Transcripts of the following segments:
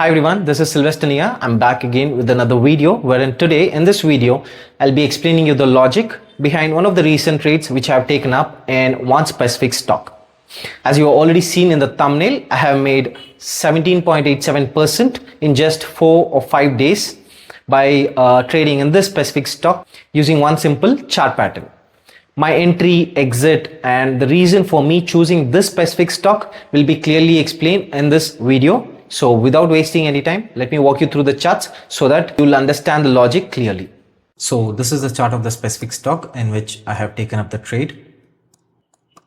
Hi everyone, this is Sylvester Nia. I'm back again with another video wherein today in this video I'll be explaining you the logic behind one of the recent trades which I have taken up in one specific stock. As you have already seen in the thumbnail, I have made 17.87% in just 4 or 5 days by trading in this specific stock using one simple chart pattern. My entry, exit, and the reason for me choosing this specific stock will be clearly explained in this video. So without wasting any time, let me walk you through the charts so that you'll understand the logic clearly. So this is the chart of the specific stock in which I have taken up the trade.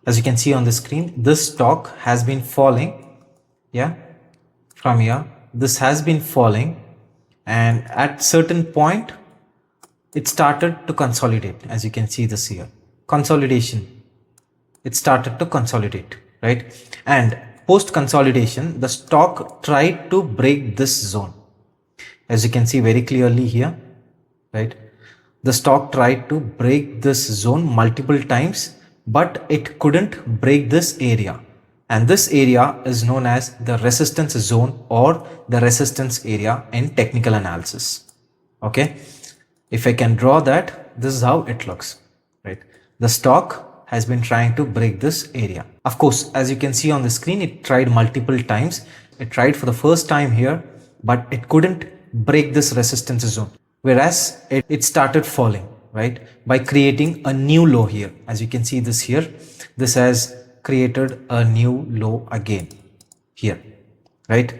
As you can see on the screen, this stock has been falling. From here, this has been falling, and at certain point, it started to consolidate. As you can see this here. Consolidation, it started to consolidate, right? And post consolidation, the stock tried to break this zone, as you can see very clearly here, right? The stock tried to break this zone multiple times, but it couldn't break this area, and this area is known as the resistance zone or the resistance area in technical analysis. Okay, if I can draw that, this is how it looks, right? The stock has been trying to break this area. Of course, as you can see on the screen, it tried multiple times. It tried for the first time here, but it couldn't break this resistance zone. Whereas it started falling, right? By creating a new low here. As you can see this here, this has created a new low again here, right?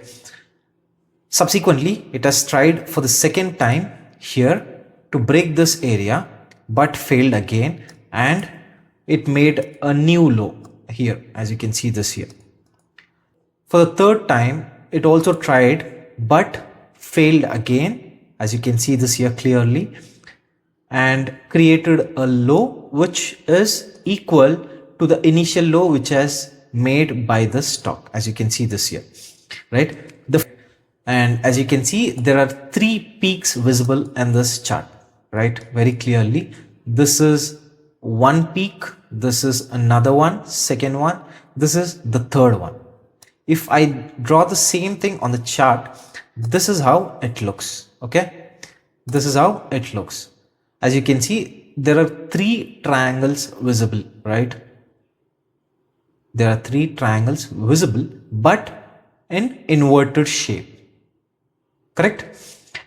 Subsequently, it has tried for the second time here to break this area, but failed again. And it made a new low here, as you can see this here. For the third time, it also tried but failed again, as you can see this here clearly, and created a low which is equal to the initial low which has made by the stock, as you can see this here, right? And as you can see, there are 3 peaks visible in this chart, right? Very clearly. This is one peak, this is another one, second one, this is the third one. If I draw the same thing on the chart, this is how it looks. Okay, this is how it looks. As you can see, there are 3 triangles visible, right? There are 3 triangles visible, but in inverted shape, correct?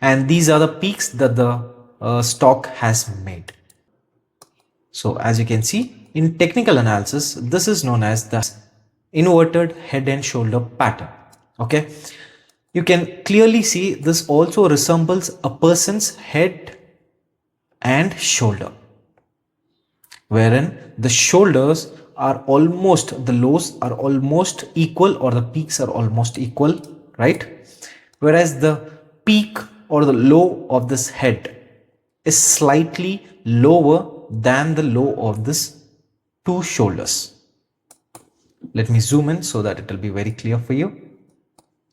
And these are the peaks that the stock has made. So as you can see, in technical analysis, this is known as the inverted head and shoulder pattern. Okay, you can clearly see this also resembles a person's head and shoulder, wherein the shoulders are almost, the lows are almost equal, or the peaks are almost equal, right? Whereas the peak or the low of this head is slightly lower than the low of this 2 shoulders. Let me zoom in so that it will be very clear for you,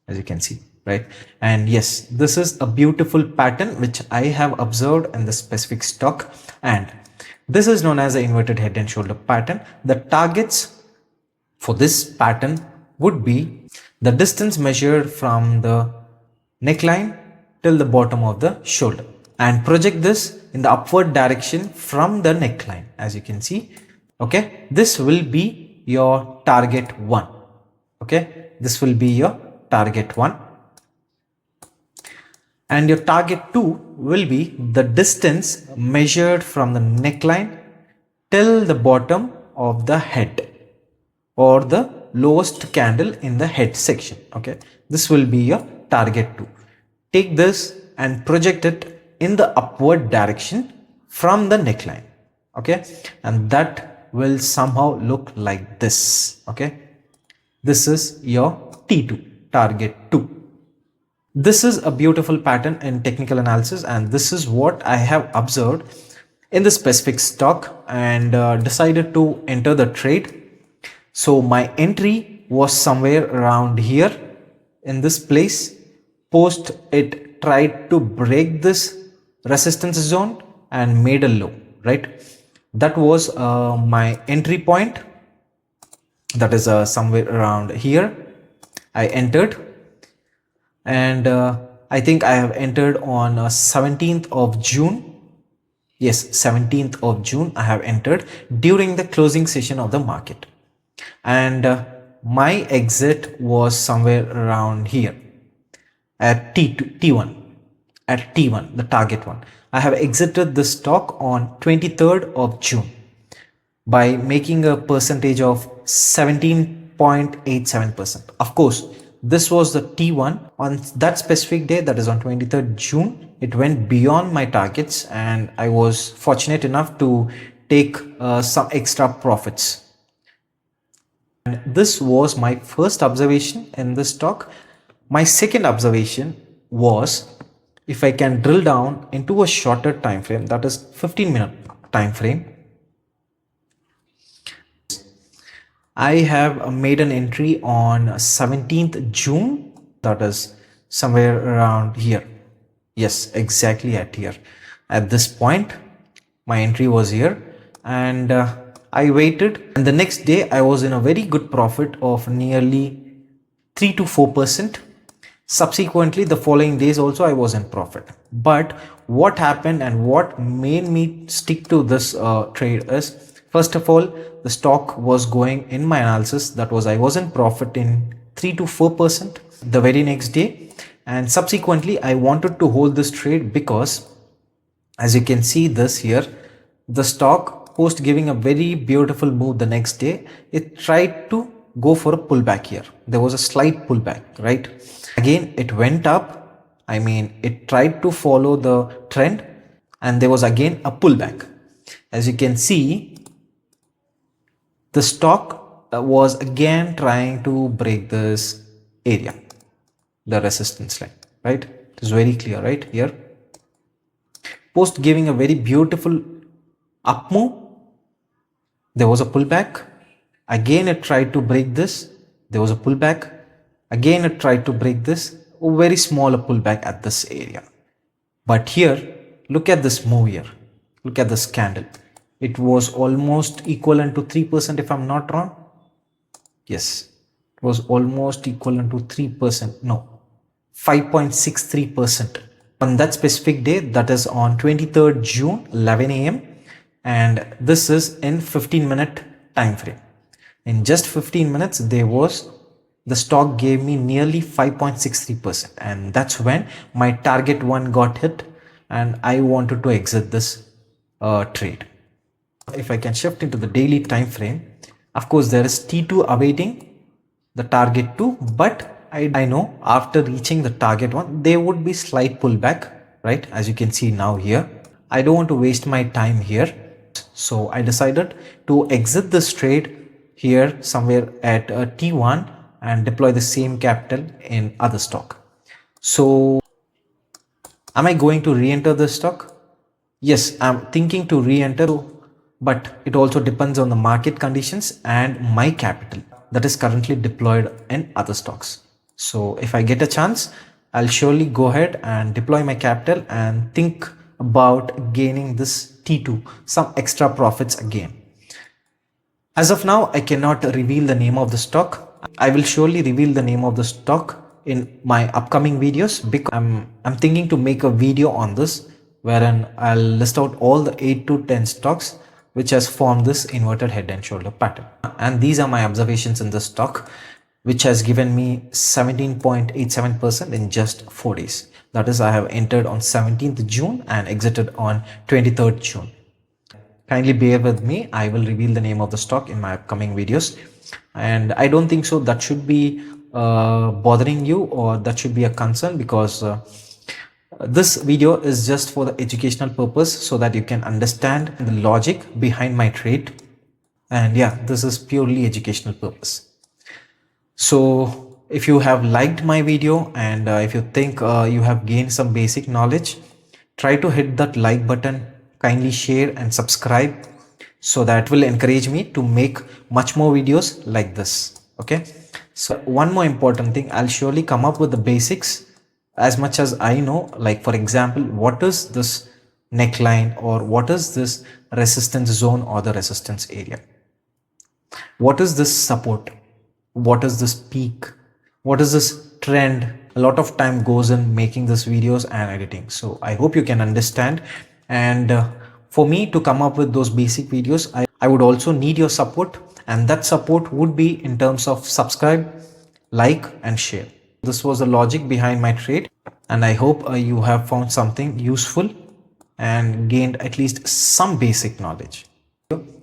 as you can see, right? And yes, this is a beautiful pattern which I have observed in the specific stock, and this is known as the inverted head and shoulder pattern. The targets for this pattern would be the distance measured from the neckline till the bottom of the shoulder, and project this in the upward direction from the neckline, as you can see. Okay, this will be your target 1. Okay, this will be your target 1, and your target 2 will be the distance measured from the neckline till the bottom of the head, or the lowest candle in the head section. Okay, this will be your target 2. Take this and project it in the upward direction from the neckline. Okay, and that will somehow look like this. Okay, this is your T2, target 2. This is a beautiful pattern in technical analysis, and this is what I have observed in the specific stock, and decided to enter the trade. So my entry was somewhere around here in this place. Post it tried to break this resistance zone and made a low, right? That was my entry point. That is somewhere around here. I entered, and I think I have entered on 17th of June. Yes, 17th of June I have entered during the closing session of the market, and my exit was somewhere around here at T1, at T1, the target one. I have exited the stock on 23rd of June by making a percentage of 17.87%. Of course, this was the T1 on that specific day, that is on 23rd June. It went beyond my targets and I was fortunate enough to take some extra profits. And this was my first observation in this stock. My second observation was, if I can drill down into a shorter time frame, that is 15-minute time frame, I have made an entry on 17th June, that is somewhere around here. Yes, exactly at here. At this point, my entry was here, and I waited, and the next day I was in a very good profit of nearly 3 to 4%. Subsequently, the following days also I was in profit. But what happened and what made me stick to this trade is, first of all, the stock was going, in my analysis, that was, I was in profit in 3 to 4% the very next day, and subsequently I wanted to hold this trade because, as you can see this here, the stock, post giving a very beautiful move the next day, it tried to go for a pullback here. There was a slight pullback, right? Again, it went up. I mean, it tried to follow the trend, and there was again a pullback. As you can see, the stock was again trying to break this area, the resistance line, right? It is very clear, right? Here, post giving a very beautiful up move, there was a pullback. Again, it tried to break this. There was a pullback. Again, it tried to break this. A very small pullback at this area. But here, look at this move here. Look at this candle. It was almost equivalent to 3%, if I'm not wrong. Yes, it was almost equivalent to 3%. No, 5.63%. On that specific day, that is on 23rd June, 11 a.m. And this is in 15-minute time frame. In just 15 minutes, the stock gave me nearly 5.63%, and that's when my target one got hit and I wanted to exit this trade. If I can shift into the daily time frame, of course there is T2 awaiting the target 2, but I know after reaching the target 1 there would be slight pullback, right? As you can see now here, I don't want to waste my time here, so I decided to exit this trade here somewhere at T1 and deploy the same capital in other stock. So am I going to re-enter this stock? Yes, I'm thinking to re-enter, but it also depends on the market conditions and my capital that is currently deployed in other stocks. So if I get a chance, I'll surely go ahead and deploy my capital and think about gaining this T2, some extra profits again. As of now, I cannot reveal the name of the stock. I will surely reveal the name of the stock in my upcoming videos, because I'm thinking to make a video on this wherein I'll list out all the 8 to 10 stocks which has formed this inverted head and shoulder pattern. And these are my observations in the stock, which has given me 17.87% in just 4 days. That is, I have entered on 17th June and exited on 23rd June. Kindly bear with me. I will reveal the name of the stock in my upcoming videos. And I don't think so that should be bothering you, or that should be a concern, because this video is just for the educational purpose, so that you can understand the logic behind my trade. And yeah, this is purely educational purpose. So if you have liked my video and if you think you have gained some basic knowledge, try to hit that like button, kindly share and subscribe, so that will encourage me to make much more videos like this. Okay, so one more important thing, I'll surely come up with the basics as much as I know. Like, for example, what is this neckline, or what is this resistance zone or the resistance area? What is this support? What is this peak? What is this trend? a lot of time goes in making these videos and editing. So I hope you can understand. And for me to come up with those basic videos, I would also need your support, and that support would be in terms of subscribe, like and share. This was the logic behind my trade, and I hope you have found something useful and gained at least some basic knowledge.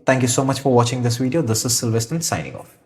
Thank you so much for watching this video. This is Sylvester signing off.